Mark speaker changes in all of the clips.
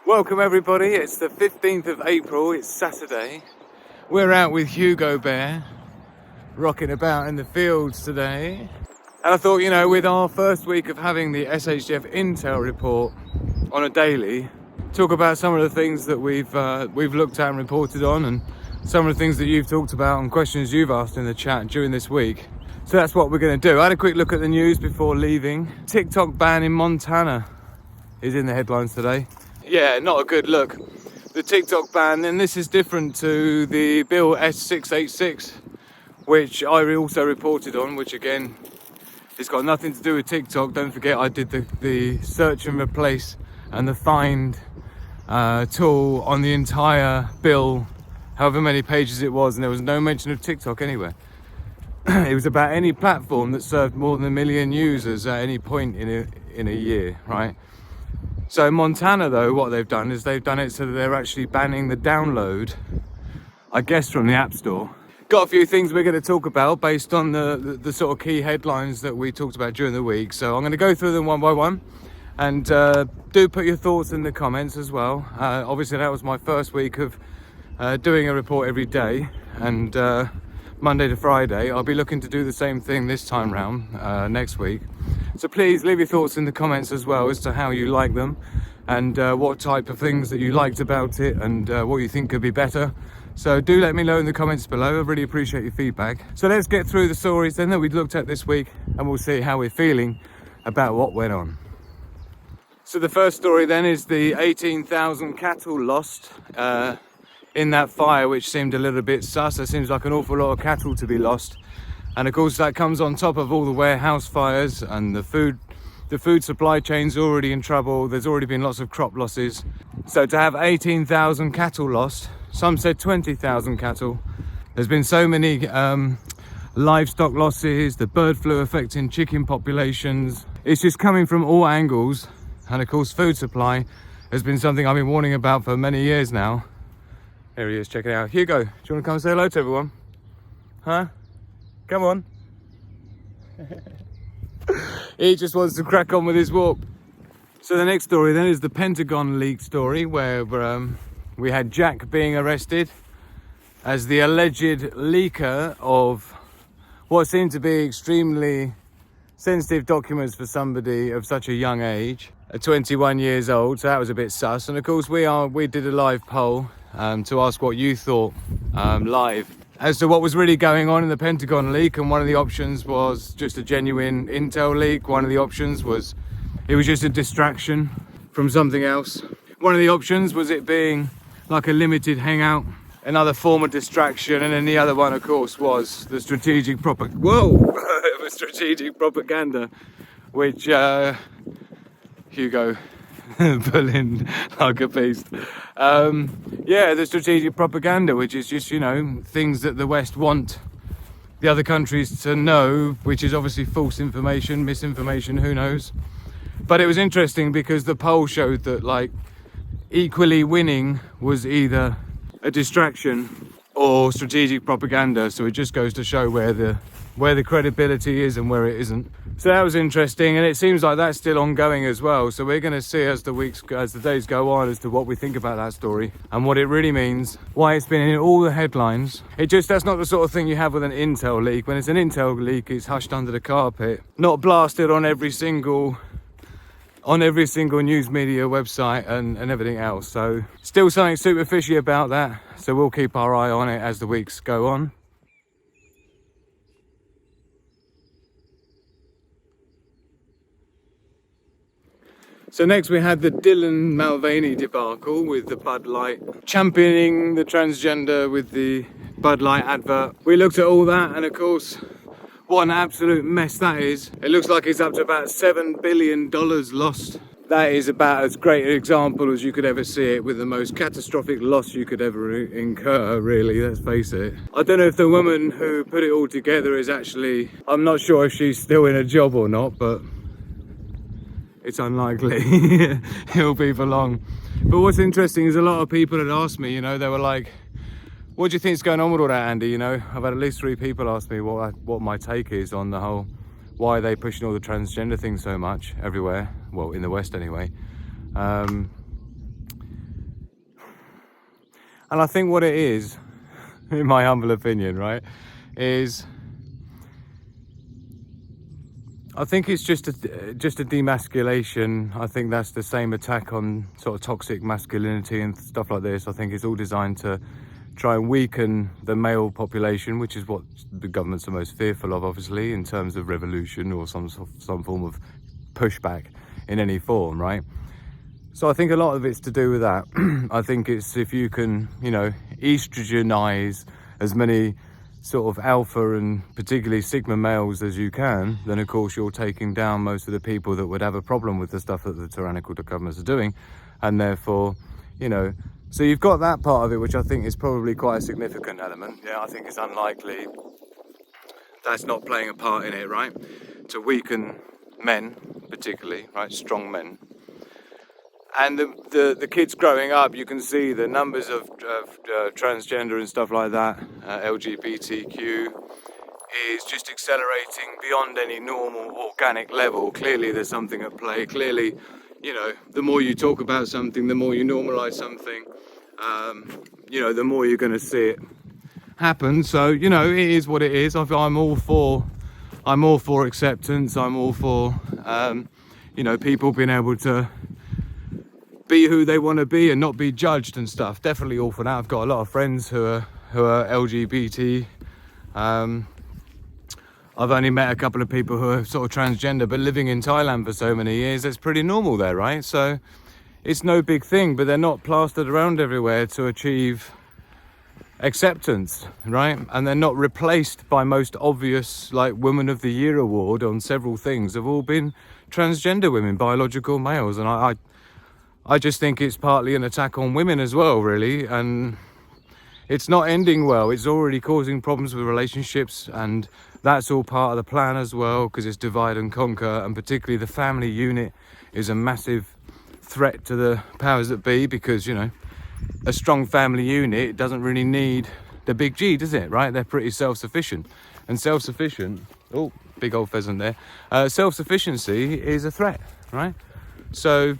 Speaker 1: Welcome everybody, it's the 15th of April, it's Saturday. We're out with Hugo Bear, rocking about in the fields today. And I thought, you know, with our first week of having the SHTF Intel report on a daily, talk about some of the things that we've looked at and reported on, and some of the things that you've talked about and questions you've asked in the chat during this week. So that's what we're going to do. I had a quick look at the news before leaving. TikTok ban in Montana is in the headlines today. Yeah, not a good look. The TikTok ban, and this is different to the bill S686, which I also reported on, which again, it's got nothing to do with TikTok. Don't forget I did the search and replace and the find tool on the entire bill, however many pages it was, and there was no mention of TikTok anywhere. It was about any platform that served more than 1 million users at any point in a year, right? So in Montana though, what they've done is they've done it so that they're actually banning the download, I guess, from the App Store. Got a few things we're going to talk about based on the sort of key headlines that we talked about during the week. So I'm going to go through them one by one, and do put your thoughts in the comments as well. Obviously that was my first week of doing a report every day, and Monday to Friday. I'll be looking to do the same thing this time round next week. So please leave your thoughts in the comments as well as to how you like them, and what type of things that you liked about it, and what you think could be better. So do let me know in the comments below. I really appreciate your feedback. So let's get through the stories then that we've looked at this week, and we'll see how we're feeling about what went on. So the first story then is the 18,000 cattle lost in that fire, which seemed a little bit sus. There seems like an awful lot of cattle to be lost. And of course that comes on top of all the warehouse fires, and the food supply chain's already in trouble. There's already been lots of crop losses. So to have 18,000 cattle lost, some said 20,000 cattle. There's been so many livestock losses, the bird flu affecting chicken populations. It's just coming from all angles. And of course food supply has been something I've been warning about for many years now. There he is, check it out. Hugo, do you want to come say hello to everyone? Huh? Come on. He just wants to crack on with his walk. So the next story then is the Pentagon leak story, where we had Jack being arrested as the alleged leaker of what seemed to be extremely sensitive documents for somebody of such a young age, at 21 years old. So that was a bit sus. And of course we did a live poll to ask what you thought live as to what was really going on in the Pentagon leak, and one of the options was just a genuine Intel leak. One of the options was it was just a distraction from something else. One of the options was it being like a limited hangout, another form of distraction, and then the other one, of course, was the strategic strategic propaganda, which Hugo pulling like a beast. Yeah, the strategic propaganda, which is just, you know, things that the West want the other countries to know, which is obviously false information, misinformation, who knows. But it was interesting because the poll showed that, like, equally winning was either a distraction or strategic propaganda. So it just goes to show where the credibility is and where it isn't. So that was interesting, and it seems like that's still ongoing as well. So we're going to see as the days go on as to what we think about that story and what it really means, why it's been in all the headlines. That's not the sort of thing you have with an Intel leak. When it's an Intel leak, it's hushed under the carpet, not blasted on every single news media website and everything else. So still something super fishy about that. So we'll keep our eye on it as the weeks go on. So next we had the Dylan Mulvaney debacle with the Bud Light, championing the transgender with the Bud Light advert. We looked at all that, and of course, what an absolute mess that is. It looks like it's up to about $7 billion lost. That is about as great an example as you could ever see it, with the most catastrophic loss you could ever incur, really, let's face it. I don't know if the woman who put it all together is actually, I'm not sure if she's still in a job or not, but it's unlikely it'll be for long. But what's interesting is a lot of people had asked me, you know, they were like, what do you think is going on with all that, Andy? You know, I've had at least 3 people ask me what my take is on the whole, why are they pushing all the transgender things so much everywhere, well, in the West anyway. And I think what it is, in my humble opinion, right, is I think it's just a demasculation. I think that's the same attack on sort of toxic masculinity and stuff like this. I think it's all designed to try and weaken the male population, which is what the governments are most fearful of, obviously, in terms of revolution or some form of pushback in any form, right? So I think a lot of it's to do with that. I think it's if you can, you know, estrogenize as many sort of alpha and particularly sigma males as you can, then of course you're taking down most of the people that would have a problem with the stuff that the tyrannical governments are doing. And therefore, you know, so you've got that part of it, which I think is probably quite a significant element. Yeah, I think it's unlikely that's not playing a part in it, right? To weaken men, particularly, right? Strong men. And the kids growing up, you can see the numbers of transgender and stuff like that, LGBTQ, is just accelerating beyond any normal organic level. Clearly there's something at play. Clearly, you know, the more you talk about something, the more you normalise something, you know, the more you're going to see it happen. So, you know, it is what it is. I'm all for acceptance. I'm all for, you know, people being able to be who they want to be and not be judged and stuff. Definitely all for that. I've got a lot of friends who are LGBT. I've only met a couple of people who are sort of transgender, but living in Thailand for so many years, it's pretty normal there, right? So it's no big thing, but they're not plastered around everywhere to achieve acceptance, right? And they're not replaced by most obvious, like, Woman of the Year award on several things have all been transgender women, biological males. And I just think it's partly an attack on women as well, really, and it's not ending well. It's already causing problems with relationships, and that's all part of the plan as well, because it's divide and conquer, and particularly the family unit is a massive threat to the powers that be, because, you know, a strong family unit doesn't really need the big G, does it, right? They're pretty self-sufficient, and self-sufficient, oh, big old pheasant there, self-sufficiency is a threat, right? So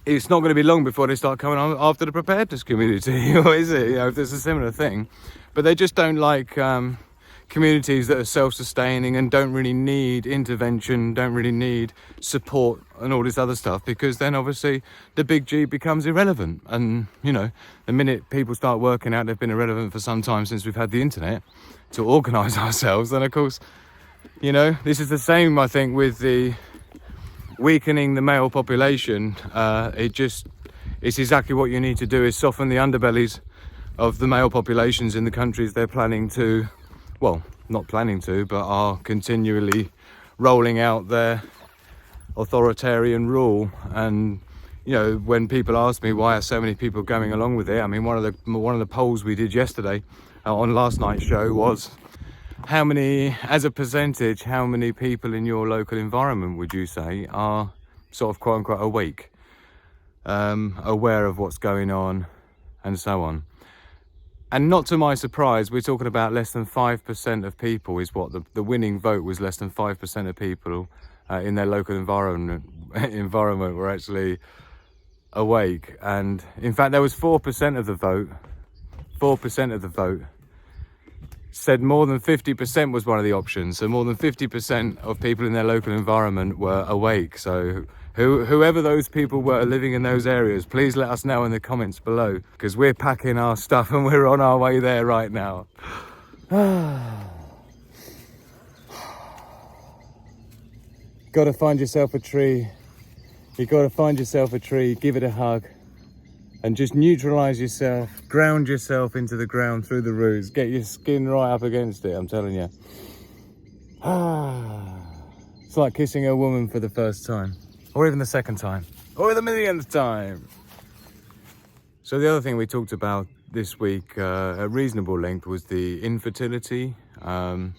Speaker 1: it's not going to be long before they start coming on after the preparedness community, or is it? You know, if there's a similar thing. But they just don't like communities that are self-sustaining and don't really need intervention, don't really need support and all this other stuff, because then obviously the big G becomes irrelevant. And, you know, the minute people start working out they've been irrelevant for some time since we've had the internet to organise ourselves, then of course, you know, this is the same, I think, with the weakening the male population. It's exactly what you need to do, is soften the underbellies of the male populations in the countries they're planning to, well, not planning to, but are continually rolling out their authoritarian rule. And, you know, when people ask me why are so many people going along with it, I mean, one of the polls we did yesterday on last night's show was, how many, as a percentage, how many people in your local environment would you say are sort of quote unquote awake, aware of what's going on, and so on? And not to my surprise, we're talking about less than 5% of people is what the winning vote was. Less than 5% of people in their local environment were actually awake. And in fact, there was 4% of the vote. 4% of the vote said more than 50% was one of the options. So more than 50% of people in their local environment were awake. So whoever those people were living in those areas, please let us know in the comments below, because we're packing our stuff and we're on our way there right now. Gotta find yourself a tree. You gotta find yourself a tree, give it a hug, and just neutralize yourself, ground yourself into the ground through the roots, get your skin right up against it, I'm telling you. It's like kissing a woman for the first time, or even the second time, or the millionth time. So the other thing we talked about this week at reasonable length was the infertility, and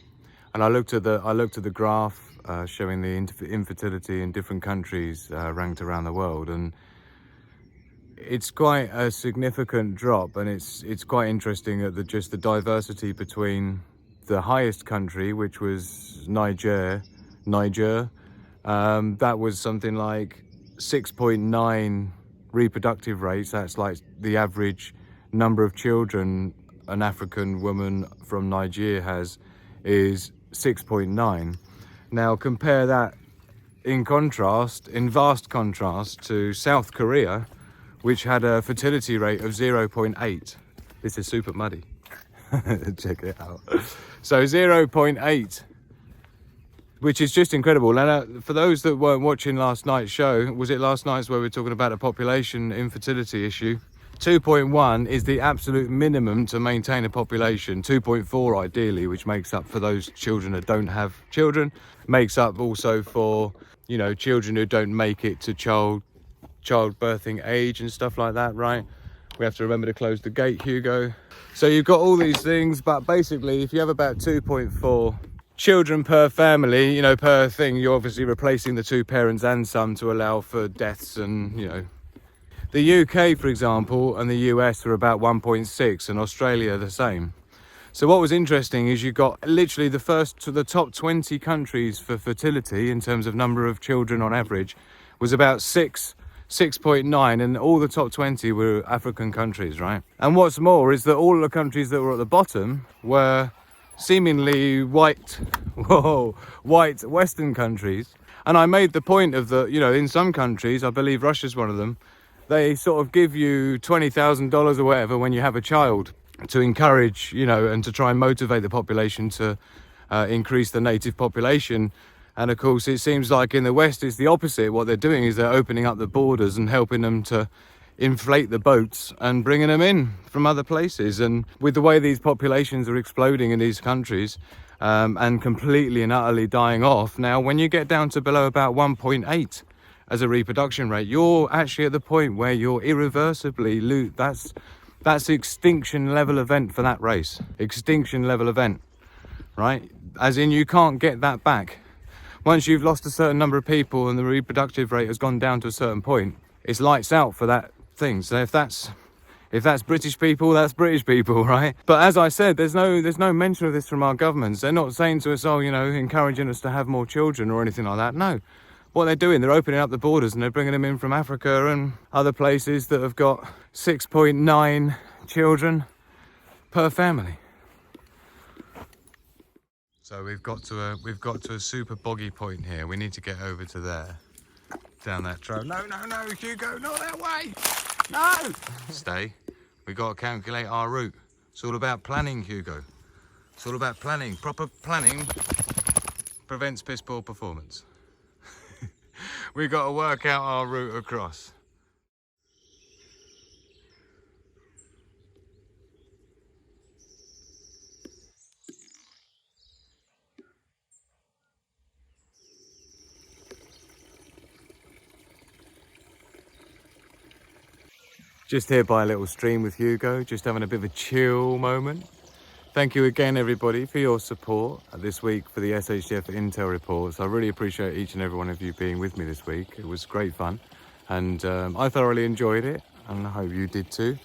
Speaker 1: I looked at the graph showing the infertility in different countries ranked around the world, and it's quite a significant drop. And it's quite interesting that the diversity between the highest country, which was Niger, that was something like 6.9 reproductive rates. That's like the average number of children an African woman from Nigeria has is 6.9. Now compare that in vast contrast to South Korea, which had a fertility rate of 0.8. This is super muddy. Check it out. So 0.8, which is just incredible. Now, for those that weren't watching last night's show, was it last night's where we were talking about a population infertility issue? 2.1 is the absolute minimum to maintain a population. 2.4 ideally, which makes up for those children that don't have children, makes up also for, you know, children who don't make it to childbirthing age and stuff like that, right? We have to remember to close the gate, Hugo. So you've got all these things, but basically if you have about 2.4 children per family, you know, per thing, you're obviously replacing the two parents and some to allow for deaths. And, you know, the UK, for example, and the US are about 1.6, and Australia the same. So what was interesting is you got literally the top 20 countries for fertility in terms of number of children on average was about 6.9, and all the top 20 were African countries, right? And what's more is that all the countries that were at the bottom were seemingly white Western countries. And I made the point of that, you know, in some countries, I believe Russia's one of them, they sort of give you $20,000 or whatever when you have a child to encourage, you know, and to try and motivate the population to increase the native population. And of course, it seems like in the West, it's the opposite. What they're doing is they're opening up the borders and helping them to inflate the boats and bringing them in from other places. And with the way these populations are exploding in these countries and completely and utterly dying off, now when you get down to below about 1.8 as a reproduction rate, you're actually at the point where you're irreversibly that's extinction level event for that race. Extinction level event, right? As in, you can't get that back. Once you've lost a certain number of people and the reproductive rate has gone down to a certain point, it's lights out for that thing. So if that's British people, that's British people, right? But as I said, there's no mention of this from our governments. They're not saying to us, oh, you know, encouraging us to have more children or anything like that. No. What they're doing, they're opening up the borders and they're bringing them in from Africa and other places that have got 6.9 children per family. So we've got to a super boggy point here. We need to get over to there, down that trail. No, Hugo, not that way. No. Stay. We got to calculate our route. It's all about planning, Hugo. It's all about planning. Proper planning prevents piss poor performance. We've got to work out our route across. Just here by a little stream with Hugo, just having a bit of a chill moment. Thank you again, everybody, for your support this week for the SHTF Intel reports. I really appreciate each and every one of you being with me this week. It was great fun, and I thoroughly enjoyed it, and I hope you did too.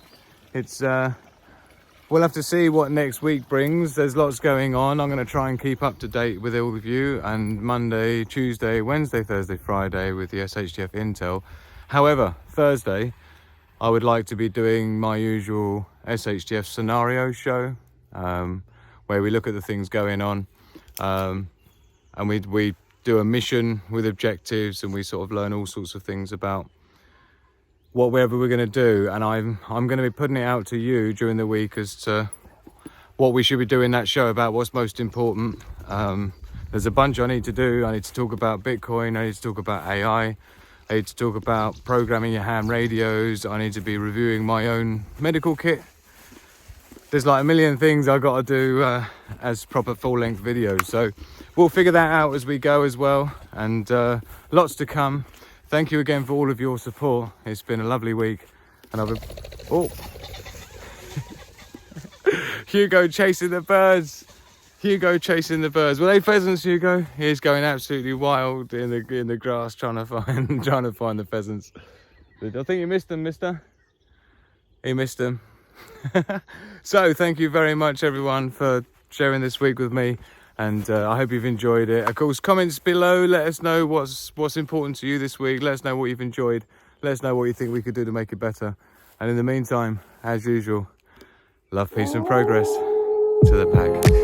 Speaker 1: We'll have to see what next week brings. There's lots going on. I'm going to try and keep up to date with all of you, and Monday, Tuesday, Wednesday, Thursday, Friday with the SHTF Intel. However, Thursday, I would like to be doing my usual SHTF Scenarios show, where we look at the things going on, and we do a mission with objectives, and we sort of learn all sorts of things about whatever we're going to do. And I'm going to be putting it out to you during the week as to what we should be doing that show about, what's most important. There's a bunch I need to do. I need to talk about Bitcoin. I need to talk about AI. I need to talk about programming your ham radios. I need to be reviewing my own medical kit. There's like a million things I've got to do as proper full-length videos. So we'll figure that out as we go as well. And lots to come. Thank you again for all of your support. It's been a lovely week. And Hugo chasing the birds. Hugo chasing the birds. Were they pheasants, Hugo? He's going absolutely wild in the grass trying to find the pheasants. I think you missed them, mister. He missed them. So thank you very much, everyone, for sharing this week with me, and I hope you've enjoyed it. Of course, comments below, let us know what's important to you this week. Let us know what you've enjoyed. Let us know what you think we could do to make it better. And in the meantime, as usual, Love, peace and progress to the pack.